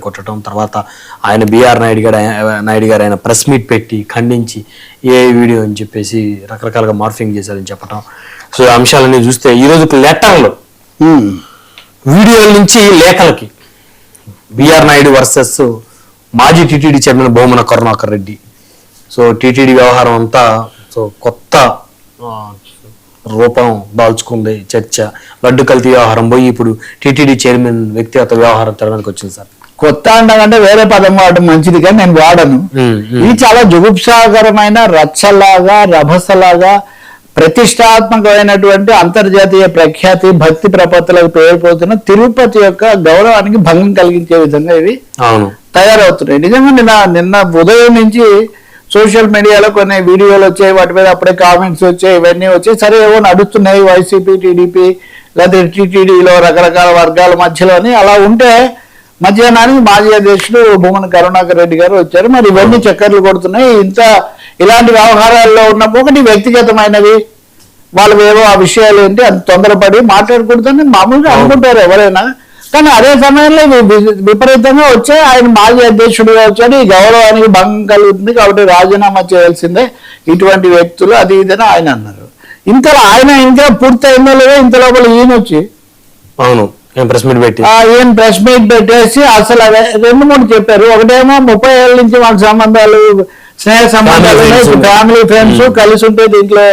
కొట్టడం, తర్వాత ఆయన బిఆర్ నాయుడు గారు ఆయన ప్రెస్ మీట్ పెట్టి ఖండించి ఏ వీడియో అని చెప్పేసి రకరకాలుగా మార్ఫింగ్ చేశారని చెప్పడం. సో ఈ అంశాలన్నీ చూస్తే ఈరోజు లెటర్లు వీడియోల నుంచి లేఖలకి బిఆర్ నాయుడు వర్సెస్ మాజీ TTD chairman Bhumana Karunakar Reddy. So TTD వ్యవహారం అంతా సో కొత్త రూపం దాల్చుకుంది చర్చ. లడ్డు కల్తీ వ్యవహారం పోయి ఇప్పుడు టీటీడీ చైర్మన్ వ్యక్తిగత వ్యవహారం తెరడానికి వచ్చింది సార్. కొత్త అంటే వేరే పదం వాడడం మంచిది కానీ నేను వాడను. ఇది చాలా జుగుప్సాకరమైన రచ్చలాగా రభసలాగా ప్రతిష్టాత్మకమైనటువంటి అంతర్జాతీయ ప్రఖ్యాతి భక్తి ప్రపత్తులకు పేరుపోతున్న తిరుపతి యొక్క గౌరవానికి భంగం కలిగించే విధంగా ఇవి తయారవుతున్నాయి. నిజంగా నిన్న ఉదయం నుంచి సోషల్ మీడియాలో కొన్ని వీడియోలు వచ్చాయి, వాటి మీద అప్పుడే కామెంట్స్ వచ్చాయి, ఇవన్నీ వచ్చాయి. సరే ఏవో నడుస్తున్నాయి వైసీపీ టీడీపీ లేదా టీటీడీలో రకరకాల వర్గాల మధ్యలోని. అలా ఉంటే మధ్యాహ్నానికి మాజీ అధ్యక్షుడు భూమన కరుణాకర్ రెడ్డి గారు వచ్చారు. మరి ఇవన్నీ చక్కర్లు కొడుతున్నాయి. ఇలాంటి వ్యవహారాల్లో ఉన్నప్పుడు ఒకటి వ్యక్తిగతమైనవి వాళ్ళు ఏవో ఆ విషయాలు ఏంటి అంత తొందరపడి మాట్లాడకూడదని మామూలుగా అనుకుంటారు ఎవరైనా. కానీ అదే సమయంలో విపరీతంగా వచ్చే ఆయన మాజీ అధ్యక్షుడిగా వచ్చాడు, ఈ గౌరవానికి భంగం కలుగుతుంది కాబట్టి రాజీనామా చేయాల్సిందే ఇటువంటి వ్యక్తులు అది ఇదని ఆయన అన్నారు. ఇంతలో ఆయన ఇంకా పూర్తయిందో లేదో ఇంత లోపల ఈయన వచ్చి ఈయన ప్రెస్ మీట్ పెట్టేసి అసలు అదే 2-3 చెప్పారు. ఒకటేమో 30 ఏళ్ళ నుంచి మాకు సంబంధాలు స్నేహ సంబంధాలు ఫ్యామిలీ ఫ్రెండ్స్ కలిసి ఉంటే దీంట్లో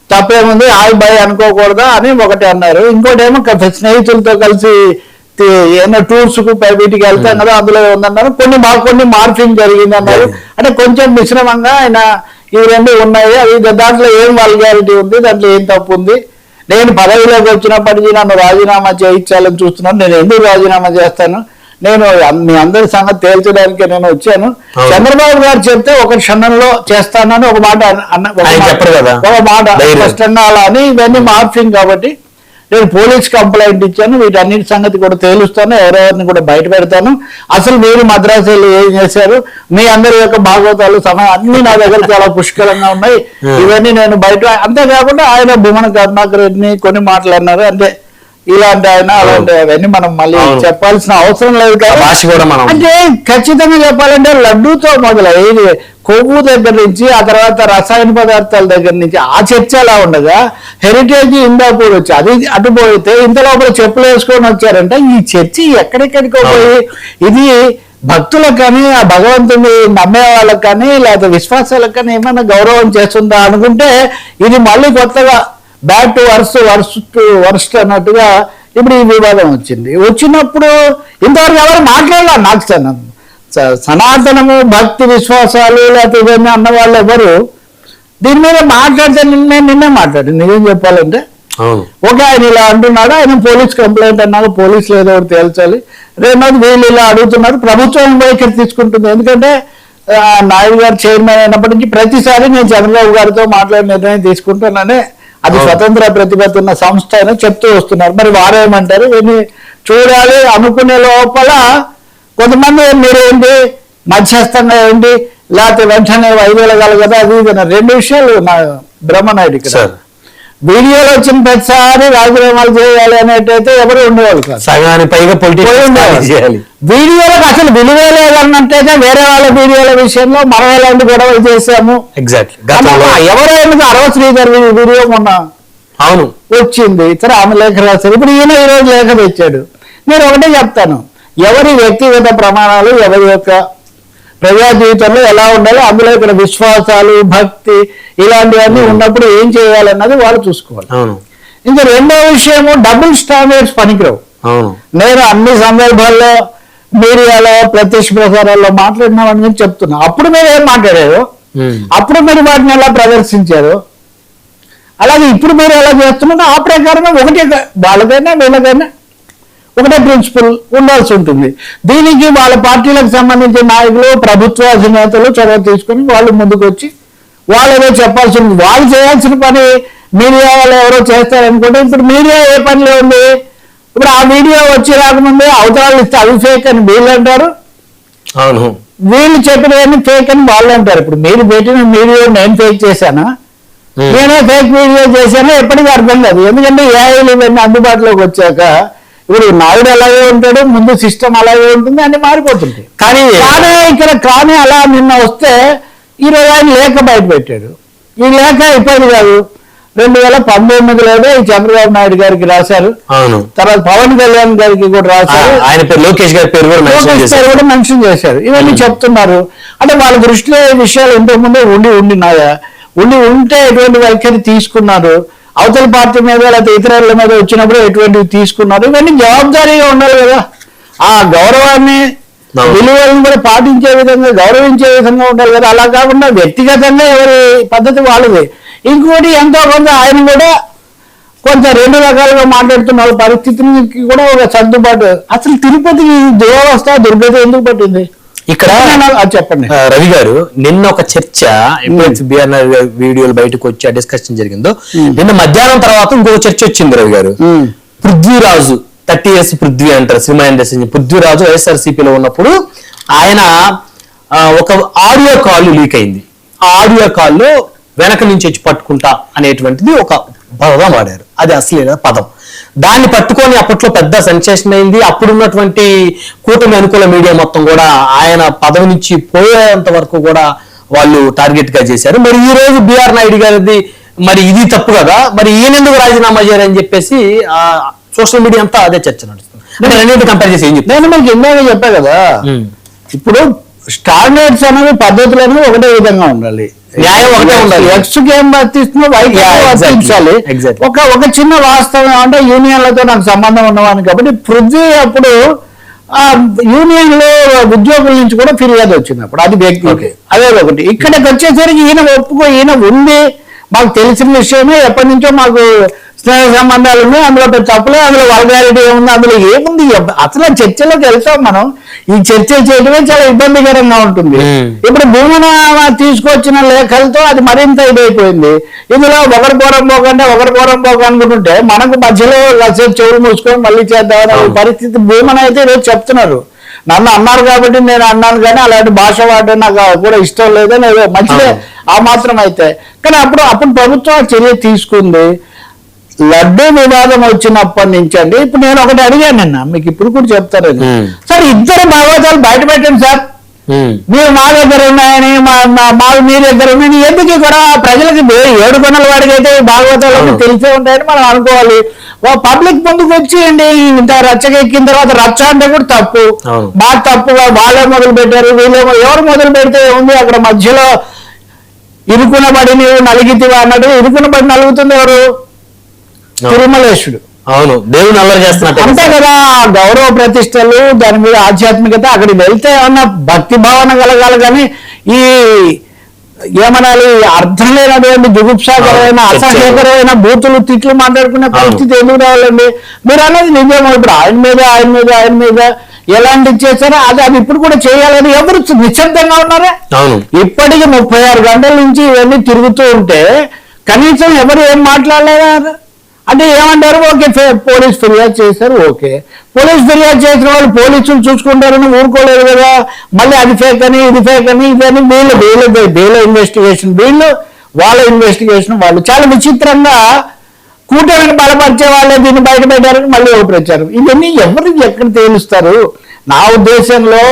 తప్పేముంది హాయ్ బాయ్ అనుకోకూడదా అని ఒకటి అన్నారు. ఇంకోటేమో స్నేహితులతో కలిసి ఏమో టూర్స్ కు వీటికి వెళ్తాం కదా అందులో ఉందన్నారు. కొన్ని మార్ఫింగ్ జరిగింది అన్నారు. అంటే కొంచెం మిశ్రమంగా ఆయన ఇవి రెండు ఉన్నాయి. అవి దాంట్లో ఏం వల్గారిటీ ఉంది, దాంట్లో ఏం తప్పు ఉంది, నేను పదవిలోకి వచ్చినప్పటికీ నన్ను రాజీనామా చేయించాలని చూస్తున్నాను, నేను ఎందుకు రాజీనామా చేస్తాను, నేను మీ అందరి సంగతి తేల్చడానికి నేను వచ్చాను. చంద్రబాబు గారు చెప్తే ఒక క్షణంలో చేస్తానని ఒక మాట స్పష్టంగా అలా అని ఇవన్నీ మార్ఫింగ్. కాబట్టి నేను పోలీస్ కంప్లైంట్ ఇచ్చాను, వీటన్నిటి సంగతి కూడా తేలుస్తాను, ఎవరెవరిని కూడా బయట పెడతాను, అసలు మీరు మద్రాసులో ఏం చేశారు, మీ అందరి యొక్క భాగవతాలు సమయం అన్ని నా దగ్గర చాలా పుష్కలంగా ఉన్నాయి, ఇవన్నీ నేను బయట. అంతేకాకుండా ఆయన భూమన కరుణాకర్ రెడ్డిని కొన్ని మాటలు అన్నారు. అంటే ఇలాంటి ఆయన అలాంటి అవన్నీ మనం మళ్ళీ చెప్పాల్సిన అవసరం లేదు కదా. అంటే ఖచ్చితంగా చెప్పాలంటే లడ్డూతో మొదలయ్యి కొవ్వు దగ్గర నుంచి ఆ తర్వాత రసాయన పదార్థాల దగ్గర నుంచి ఆ చర్చ అలా ఉండగా హెరిటేజ్ ఇందాపూర్ వచ్చి అది అటుపోయితే ఇంత లోపల చెప్పులు వేసుకొని వచ్చారంటే ఈ చర్చ ఎక్కడెక్కడికో పోయి ఇది భక్తులకు కానీ ఆ భగవంతుని నమ్మే వాళ్ళకి కానీ లేకపోతే విశ్వాసాలకు కానీ ఏమైనా గౌరవం చేస్తుందా అనుకుంటే ఇది మళ్ళీ కొత్తగా బ్యాక్ టు వర్స్ట్ అన్నట్టుగా ఇప్పుడు ఈ వివాదం వచ్చినప్పుడు ఇంతవరకు ఎవరు మాట్లాడాలి. నాకు సనాతనము భక్తి విశ్వాసాలు లేకపోతే ఇవన్నీ అన్న వాళ్ళు ఎవరు దీని మీద మాట్లాడితే నిన్నే మాట్లాడి నిజం చెప్పాలంటే ఓకే ఆయన ఇలా అంటున్నాడు, ఆయన పోలీస్ కంప్లైంట్ అన్నాడు, పోలీసులు ఏదో ఒకటి తేల్చాలి. రెండోది వీళ్ళు ఇలా అడుగుతున్నారు, ప్రభుత్వం వైఖరి తీసుకుంటుంది. ఎందుకంటే నాయుడు గారు చైర్మన్ అయినప్పటి నుంచి ప్రతిసారి నేను చంద్రబాబు గారితో మాట్లాడే నిర్ణయం తీసుకుంటానని అది స్వతంత్ర ప్రతిపత్తి ఉన్న సంస్థ అని చెప్తూ వస్తున్నారు. మరి వారేమంటారు ఇవన్నీ చూడాలి. అనుకునే లోపల కొంతమంది మీరేంటి మధ్యస్థంగా ఏంటి లేకపోతే వెంటనే వైదొలగాలి కదా అది ఇది 2 విషయాలు నా బ్రహ్మనాయుడు ఇక్కడ వీడియోలో వచ్చిన ప్రతిసారి రాజీనామాలు చేయాలి అనేటైతే ఎవరు ఉండేవాళ్ళు కాదు. వీడియోలకు అసలు విలువే లేదన్నట్టయితే వేరే వాళ్ళ వీడియోల విషయంలో మనం ఎలాంటి గొడవలు చేసాము ఎవరో ఎందుకు అరవ శ్రీధర్ వీడియో మొన్న వచ్చింది సరే ఆమె లేఖ రాశారు. ఇప్పుడు ఈయన ఈరోజు లేఖ తెచ్చాడు. నేను ఒకటే చెప్తాను, ఎవరి వ్యక్తిగత ప్రమాణాలు ఎవరి యొక్క ప్రజా జీవితంలో ఎలా ఉండాలో అందులో ఇక్కడ విశ్వాసాలు భక్తి ఇలాంటివన్నీ ఉన్నప్పుడు ఏం చేయాలన్నది వాళ్ళు చూసుకోవాలి. ఇంకా రెండో విషయము డబుల్ స్టాండర్డ్స్ పనికిరావు. నేను అన్ని సందర్భాల్లో మీడియాలో ప్రత్యక్ష ప్రసారాల్లో మాట్లాడినామని చెప్తున్నా. అప్పుడు మీరు ఏం మాట్లాడారు, అప్పుడు మీరు వాటిని ఎలా ప్రదర్శించారు, అలాగే ఇప్పుడు మీరు ఎలా చేస్తున్నారో ఆ ప్రకారంగా ఒకటి వాళ్ళకైనా వీళ్ళకైనా ఒకటే ప్రిన్సిపల్ ఉండాల్సి ఉంటుంది. దీనికి వాళ్ళ పార్టీలకు సంబంధించిన నాయకులు ప్రభుత్వ అధినేతలు చొరవ తీసుకుని వాళ్ళు ముందుకు వచ్చి వాళ్ళు ఏదో చెప్పాల్సి ఉంది. వాళ్ళు చేయాల్సిన పని మీడియా వాళ్ళు ఎవరో చేస్తారనుకుంటే ఇప్పుడు మీడియా ఏ పనిలో ఉంది. ఇప్పుడు ఆ వీడియో వచ్చి రాకముందే అవతరాలు ఇస్తే అవి ఫేక్ అని వీళ్ళు అంటారు, వీళ్ళు చెప్పినవన్నీ ఫేక్ అని వాళ్ళు అంటారు. ఇప్పుడు మీరు పెట్టిన వీడియో నేను ఫేక్ చేశానా, నేనే ఫేక్ వీడియో చేశానా ఎప్పటికీ అర్థం కాదు. ఎందుకంటే ఏఐలు ఇవన్నీ అందుబాటులోకి వచ్చాక ఇప్పుడు నాయుడు అలాగే ఉంటాడు, ముందు సిస్టమ్ అలాగే ఉంటుంది, అన్ని మారిపోతుంటాయి. కానీ కానీ అలా నిన్న వస్తే ఈరోజు ఆయన లేఖ బయట పెట్టాడు. ఈ లేఖ ఇప్పటిది కాదు, 2019లోనే ఈ చంద్రబాబు నాయుడు గారికి రాశారు. అవును, తర్వాత పవన్ కళ్యాణ్ గారికి కూడా రాశారు. ఆయన పేరు లోకేష్ గారి పేరు కూడా మెన్షన్ చేశారు. ఇవన్నీ చెప్తున్నారు. అంటే వాళ్ళ దృష్టిలో ఈ విషయాలు ఇంతకుముందే ఉంటే ఎటువంటి వైఖరి తీసుకున్నారు, అవతల పార్టీ మీద లేకపోతే ఇతరుల మీద వచ్చినప్పుడు ఎటువంటివి తీసుకున్నారు, ఇవన్నీ జవాబుదారీగా ఉండాలి కదా. ఆ గౌరవాన్ని విలువలను కూడా పాటించే విధంగా, గౌరవించే విధంగా ఉండాలి కదా. అలా కాకుండా వ్యక్తిగతంగా ఎవరి పద్ధతి వాళ్ళది. ఇంకోటి ఎంతో కొంత ఆయన కూడా కొంత రెండు రకాలుగా మాట్లాడుతున్న పరిస్థితికి కూడా ఒక సర్దుబాటు. అసలు తిరుపతికి దురవస్థ, దుర్గతి ఎందుకు పట్టింది ఇక్కడ చెప్పండి రవి గారు. నిన్న ఒక చర్చ ఎప్పుడైతే బిఆర్ వీడియోలు బయటకు వచ్చి ఆ డిస్కషన్ జరిగిందో, నిన్న మధ్యాహ్నం తర్వాత ఇంకొక చర్చ వచ్చింది రవి గారు. పృథ్వీరాజు 30 years పృథ్వీ అంటారు, సినిమా ఇండస్ట్రీ. పృథ్వీరాజు వైఎస్ఆర్సీపీలో ఉన్నప్పుడు ఆయన ఒక ఆడియో కాల్ లీక్ అయింది. ఆ ఆడియో కాల్లో వెనక నుంచి వచ్చి పట్టుకుంటా అనేటువంటిది ఒక పదం వాడారు. అది అసలు పదం. దాన్ని పట్టుకొని అప్పట్లో పెద్ద సెన్సేషన్ అయింది. అప్పుడున్నటువంటి కూటమి అనుకూల మీడియా మొత్తం కూడా ఆయన పదవి నుంచి పోయేంత వరకు కూడా వాళ్ళు టార్గెట్ గా చేశారు. మరి ఈ రోజు బిఆర్ నాయుడు గారిది మరి ఇది తప్పు కదా, మరి ఈయనెందుకు రాజీనామా చేయాలని చెప్పేసి సోషల్ మీడియా అంతా అదే చర్చ నడుస్తుంది. అంటే రెండింటి కంపేర్ చేసి ఏం చెప్తాను, నేను మీకు ఇందాక చెప్పా కదా, ఇప్పుడు స్టాండర్డ్స్ అనేవి, పద్ధతులు అనేవి ఒకటే విధంగా ఉండాలి, న్యాయం ఒకటే ఉండాలి. ఎక్స్ కి ఏం వర్తిస్తుందో వైట్ వర్తించాలి. ఒక చిన్న వాస్తవం అంటే యూనియన్లతో నాకు సంబంధం ఉన్నవాడిని కాబట్టి పృథ్వీ అప్పుడు యూనియన్ లో ఉద్యోగుల నుంచి కూడా ఫిర్యాదు వచ్చింది. అప్పుడు అది వ్యక్తి అదే ఒకటి. ఇక్కడికి వచ్చేసరికి ఈయన ఉంది, మాకు తెలిసిన విషయమే, ఎప్పటి నుంచో మాకు స్నేహ సంబంధాలు ఉన్నాయి, అందులో పెద్ద తప్పులే, అందులో వల్గారిటీ ఏముంది, అందులో ఏముంది, అసలు చర్చలోకి వెళ్తాం మనం. ఈ చర్చ చేయడమే చాలా ఇబ్బందికరంగా ఉంటుంది. ఇప్పుడు భూమన తీసుకొచ్చిన లేఖలతో అది మరింత ఇదైపోయింది. ఇందులో ఒకరి పోరం పోక అనుకుంటుంటే మనకు మధ్యలో చెవులు మూసుకొని మళ్ళీ చేద్దామనే పరిస్థితి. భూమన అయితే ఈరోజు చెప్తున్నారు, నన్ను అన్నారు కాబట్టి నేను అన్నాను, కానీ అలాంటి భాష వాడడం నాకు కూడా ఇష్టం లేదని ఏదో మంచిదే ఆ మాత్రం అయితే. కానీ అప్పుడు ప్రభుత్వం చర్య తీసుకుంది. లడ్డూ వివాదం వచ్చినప్పటి నుంచి అండి, ఇప్పుడు నేను ఒకటి అడిగాను నిన్న, మీకు ఇప్పుడు కూడా చెప్తారని, సార్ ఇద్దరు భాగవతాలు బయట పెట్టండి సార్, మీరు మా దగ్గర ఉన్నాయని మీ దగ్గర ఉన్నాయని, ఎందుకు కూడా ప్రజలకి 7 కొనల వాడికి అయితే భాగవతాలు తెలిసే ఉంటాయని మనం అనుకోవాలి. పబ్లిక్ ముందుకు వచ్చేయండి. ఇంత రచ్చకెక్కిన తర్వాత రచ్చ అంటే కూడా తప్పు, బాగా తప్పుగా వాళ్ళే మొదలు పెట్టారు, వీళ్ళేమో ఎవరు మొదలు పెడితే ఉంది అక్కడ మధ్యలో ఇరుకునబడి నీవు నలిగితివా అన్నట్టు ఇరుకునబడి నలుగుతుంది ఎవరు? తిరుమలేశుడు. అవును, దేవుని అల్లరి చేస్తున్నట్టు అంతే కదా. గౌరవ ప్రతిష్టలు, దాని మీద ఆధ్యాత్మికత, అక్కడికి వెళ్తే ఏమన్నా భక్తి భావన కలగాలి. కానీ ఈ ఏమనాలి, అర్థం లేనటువంటి జుగుప్సాకరమైన, అసహ్యకరమైన బూతులు, తిట్లు మాట్లాడుకునే పరిస్థితి ఎందుకు రావాలండి? మీరు అనేది నిజమో. ఇప్పుడు ఆయన మీద ఎలాంటి చేశారో అది ఇప్పుడు కూడా చేయాలని ఎవరు నిశ్శబ్దంగా ఉన్నారా? ఇప్పటికి 36 గంటల నుంచి ఇవన్నీ తిరుగుతూ ఉంటే కనీసం ఎవరు ఏం మాట్లాడలేదా? అంటే ఏమంటారు, ఓకే పోలీస్ ఫిర్యాదు చేశారు, ఓకే పోలీస్ ఫిర్యాదు చేసిన వాళ్ళు పోలీసులు చూసుకుంటారని ఊరుకోలేదు కదా. మళ్ళీ అది ఫేక్ అని, ఇది ఫేక్ అని, ఇదని వీళ్ళ ఇన్వెస్టిగేషన్, వాళ్ళ ఇన్వెస్టిగేషన్ వాళ్ళు చాలా విచిత్రంగా కూటమిని బలపరిచే వాళ్ళే దీన్ని బయట పెట్టారని మళ్ళీ ఒక ప్రచారం. ఇవన్నీ ఎవరికి ఎక్కడ తేలుస్తారు? నా ఉద్దేశంలో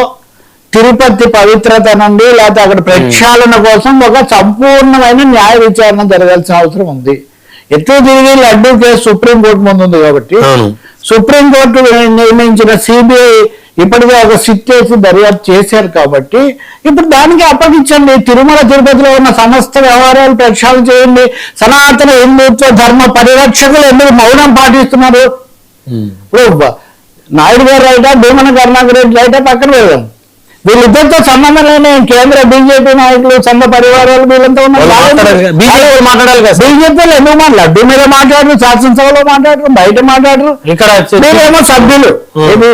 తిరుపతి పవిత్రత నుండి లేకపోతే అక్కడ ప్రక్షాళన కోసం ఒక సంపూర్ణమైన న్యాయ విచారణ జరగాల్సిన అవసరం ఉంది. ఎట్లు తిరిగి లడ్డూ కేసు సుప్రీంకోర్టు ముందు ఉంది కాబట్టి సుప్రీంకోర్టు నిర్ణయించిన సిబిఐ ఇప్పటికే ఒక సిట్ వేసి దర్యాప్తు చేశారు కాబట్టి ఇప్పుడు దానికి అప్పగించండి. తిరుమల తిరుపతిలో ఉన్న సమస్త వ్యవహారాలు ప్రక్షాళన చేయండి. సనాతన హిందుత్వ ధర్మ పరిరక్షకులు ఎందుకు మౌనం పాటిస్తున్నారు? ఇప్పుడు నాయుడు గారు రైటా, భూమన కరుణాకర్ రెడ్డి రైటా పక్కన వెళ్దాం. వీళ్ళిద్దరితో సంబంధం లేని కేంద్ర బీజేపీ నాయకులు, సంఘ పరివారాలు వీళ్ళంతా ఉన్నారు. బీజేపీలో ఎందుకు లడ్డూ మీద మాట్లాడరు, శాసనసభలో మాట్లాడరు, బయట మాట్లాడరు. మీరేమో సభ్యులు, ఏది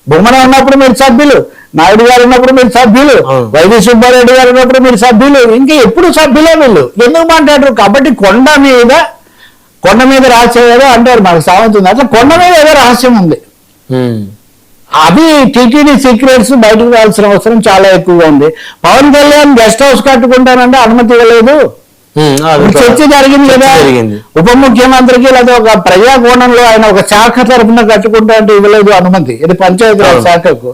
బొమ్మన ఉన్నప్పుడు మీరు సభ్యులు, నాయుడు గారు ఉన్నప్పుడు మీరు సభ్యులు, వైవి సుబ్బారెడ్డి గారు ఉన్నప్పుడు మీరు సభ్యులు, ఇంకా ఎప్పుడు సభ్యులే వీళ్ళు. ఎందుకు మాట్లాడరు? కాబట్టి కొండ మీద రహస్యం ఏదో అంటారు, మనకు సామెత ఉంది, అట్లా కొండ మీద ఏదో రహస్యం ఉంది. అది టీటీడీ సీక్రెట్స్ బయటకు రావాల్సిన అవసరం చాలా ఎక్కువగా ఉంది. పవన్ కళ్యాణ్ గెస్ట్ హౌస్ కట్టుకుంటానంటే అనుమతి ఇవ్వలేదు. చర్చ జరిగింది కదా. ఉప ముఖ్యమంత్రికి లేదా ఒక ప్రజా కోణంలో ఆయన ఒక శాఖ తరఫున కట్టుకుంటా అంటే ఇవ్వలేదు అనుమతి, ఇది పంచాయతీరాజ్ శాఖకు.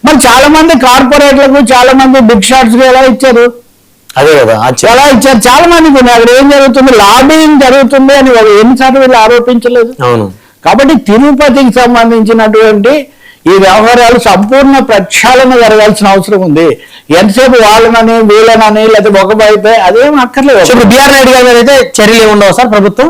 మరి చాలా మంది కార్పొరేట్లకు, చాలా మంది బిగ్ షాట్స్ కి ఎలా ఇచ్చారు? అదే కదా, ఎలా ఇచ్చారు? చాలా మందికి అక్కడ ఏం జరుగుతుంది, లాబింగ్ జరుగుతుంది అని ఎన్నిసార్లు వీళ్ళు ఆరోపించలేదు. అవును. కాబట్టి తిరుపతికి సంబంధించినటువంటి ఈ వ్యవహారాలు సంపూర్ణ ప్రక్షాళన జరగాల్సిన అవసరం ఉంది. ఎంతసేపు వాళ్ళనని వీళ్ళనని లేకపోతే ఒక వైపే అదేం అక్కర్లేదు. ఇప్పుడు బిఆర్ నాయుడు గారి మీద అయితే చర్యలు ఏముండవు సార్ ప్రభుత్వం?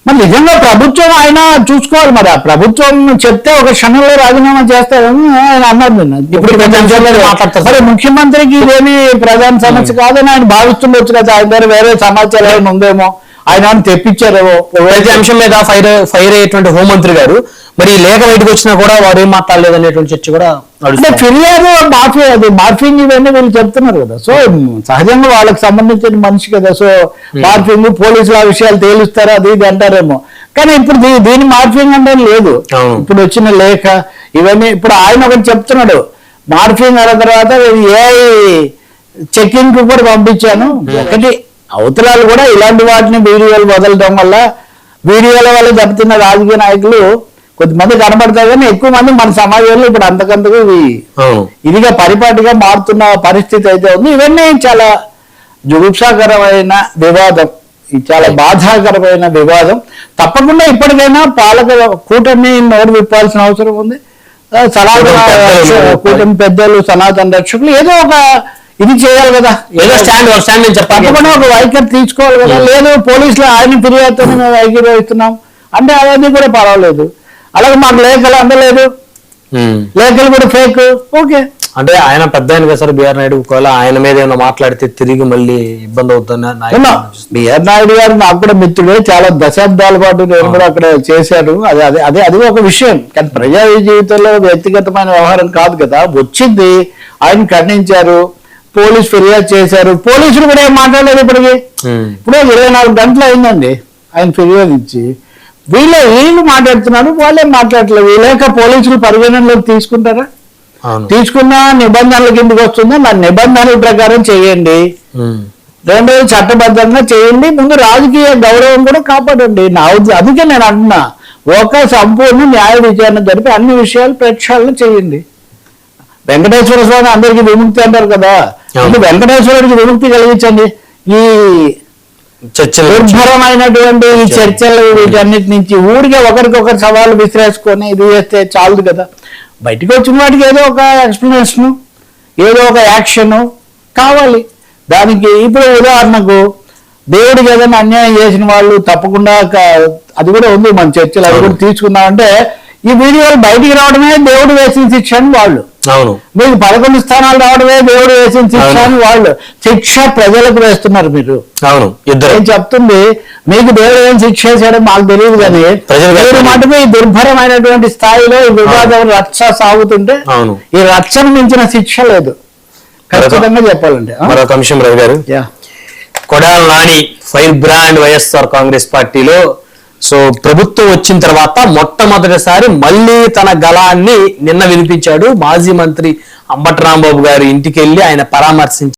మరి నిజంగా ప్రభుత్వం ఆయన చూసుకోవాలి. మరి ఆ ప్రభుత్వం చెప్తే ఒక క్షణంలో రాజీనామా చేస్తారని ఆయన అన్నారు నిన్న. ఇప్పుడు మాట్లాడతారు. మరి ముఖ్యమంత్రికి ఇదేమి ప్రధాన సమస్య కాదని ఆయన భావిస్తుండొచ్చు కదా. ఆయన దగ్గర వేరే సమాచారం ఏమైనా ఉందేమో, ఆయన తెప్పించారేమో. ప్రతి అంశం మీద ఫైర్ అయ్యేటువంటి హోంమంత్రి గారు మరి లేఖ బయటకు వచ్చినా కూడా వారు ఏం మాట్లాడలేదు అనేటువంటి చర్చ కూడా అంటే ఫిర్యాదు మార్ఫింగ్ ఇవన్నీ వీళ్ళు చెప్తున్నారు కదా. సో సహజంగా వాళ్ళకి సంబంధించిన మనిషి కదా. సో మార్ఫింగ్ పోలీసులు ఆ విషయాలు తేలుస్తారు అది ఇది అంటారేమో. కానీ ఇప్పుడు దీని మార్ఫింగ్ అంటే లేదు. ఇప్పుడు వచ్చిన లేఖ ఇవన్నీ ఇప్పుడు ఆయన ఒకటి చెప్తున్నాడు, మార్ఫింగ్ అయిన తర్వాత ఏఐ చెకింగ్ కు కూడా పంపించాను. ఒకటి అవతరాలు కూడా ఇలాంటి వాటిని వీడియోలు వదలడం వల్ల, వీడియోల వల్ల దెబ్బతిన్న రాజకీయ నాయకులు కొద్దిమంది కనబడతారు కానీ ఎక్కువ మంది మన సమాజంలో ఇప్పుడు అంతకంతకు ఇదిగా పరిపాటిగా మారుతున్న పరిస్థితి అయితే ఉంది. ఇవన్నీ చాలా జుగుప్సాకరమైన వివాదం, చాలా బాధాకరమైన వివాదం. తప్పకుండా ఇప్పటికైనా పాలక కూటమి నోరు విప్పాల్సిన అవసరం ఉంది. కూటమి పెద్దలు, సనాతన రక్షకులు ఏదో ఒక ఇది చేయాలి కదా, ఏదో స్టాండ్ తప్పకుండా ఒక వైఖరి తీసుకోవాలి కదా. లేదు పోలీసులు ఆయన ఫిర్యాదుతో మేము వైఖరి ఇస్తున్నాం అంటే అవన్నీ కూడా పర్వాలేదు. అలాగే మాకు లేఖలు అందలేదు, లేఖలు కూడా ఫేక్. ఓకే, అంటే ఆయన పెద్ద ఆయన కదా సార్ బిఆర్ నాయుడు, ఒకవేళ ఆయన మీద ఏమైనా మాట్లాడితే తిరిగి మళ్ళీ ఇబ్బంది అవుతుంది. బిఆర్ నాయుడు గారు నాకు కూడా మిత్రుడే, చాలా దశాబ్దాల పాటు నేను కూడా అక్కడ చేశాను. అది ఒక విషయం. కానీ ప్రజా జీవితంలో వ్యక్తిగతమైన వ్యవహారం కాదు కదా. వచ్చింది, ఆయన ఖండించారు, పోలీసు ఫిర్యాదు చేశారు, పోలీసులు కూడా ఏం మాట్లాడలేదు. ఇప్పటికి ఇప్పుడు 24 గంటలు అయిందండి ఆయన ఫిర్యాదు ఇచ్చి. వీళ్ళు మాట్లాడుతున్నారు, వాళ్ళే మాట్లాడలేదు. లేక పోలీసులు పరిగణనలోకి తీసుకుంటారా? తీసుకున్న నిబంధనల కిందకి వస్తుందా? మరి నిబంధనల ప్రకారం చేయండి, రెండోది చట్టబద్ధంగా చేయండి, ముందు రాజకీయ గౌరవం కూడా కాపాడండి. అందుకే నేను అంటున్నా, ఒక సంపూర్ణ న్యాయ విచారణ జరిపి అన్ని విషయాలు ప్రక్షాళన చేయండి. వెంకటేశ్వర స్వామి అందరికీ విముక్తి అంటారు కదా, వెంకటేశ్వరుడికి విముక్తి కలిగించండి. ఈ దుర్భరమైనటువంటి ఈ చర్చలు వీటన్నిటి నుంచి ఊరికే ఒకరికొకరు సవాళ్ళు విసిరేసుకొని ఇది చేస్తే చాలు కదా. బయటకు వచ్చిన వాటికి ఏదో ఒక ఎక్స్ప్లెనేషన్, ఏదో ఒక యాక్షన్ కావాలి. దానికి ఇప్పుడు ఉదాహరణకు దేవుడికి ఏదైనా అన్యాయం చేసిన వాళ్ళు తప్పకుండా అది కూడా ఉంది మన చర్చలు, అది కూడా తీసుకున్నామంటే ఈ వీడియోలు బయటికి రావడమే దేవుడు వేసిన శిక్ష అని వాళ్ళు, మీకు 11 స్థానాలు రావడమే దేవుడు వేసిన శిక్ష అని వాళ్ళు. శిక్ష ప్రజలకు వేస్తున్నారు మీరు. నేను చెప్తుంది మీకు దేవుడు ఏం శిక్ష వేసాడో మాకు తెలియదు, కానీ దేవుడు మటుకు ఈ దుర్భరమైనటువంటి స్థాయిలో ఈ వివాదం రక్ష సాగుతుంటే ఈ రక్షను మించిన శిక్ష లేదు ఖచ్చితంగా చెప్పాలంటే. మరొక అంశం రవి గారు, కొడాలి నాని ఫైర్ బ్రాండ్ వైఎస్ఆర్ కాంగ్రెస్ పార్టీలో సో ప్రభుత్వం వచ్చిన తర్వాత మొట్టమొదటిసారి మళ్ళీ తన గళాన్ని నిన్న వినిపించాడు. మాజీ మంత్రి అంబటి రాంబాబు గారి ఇంటికి వెళ్ళి ఆయన పరామర్శించి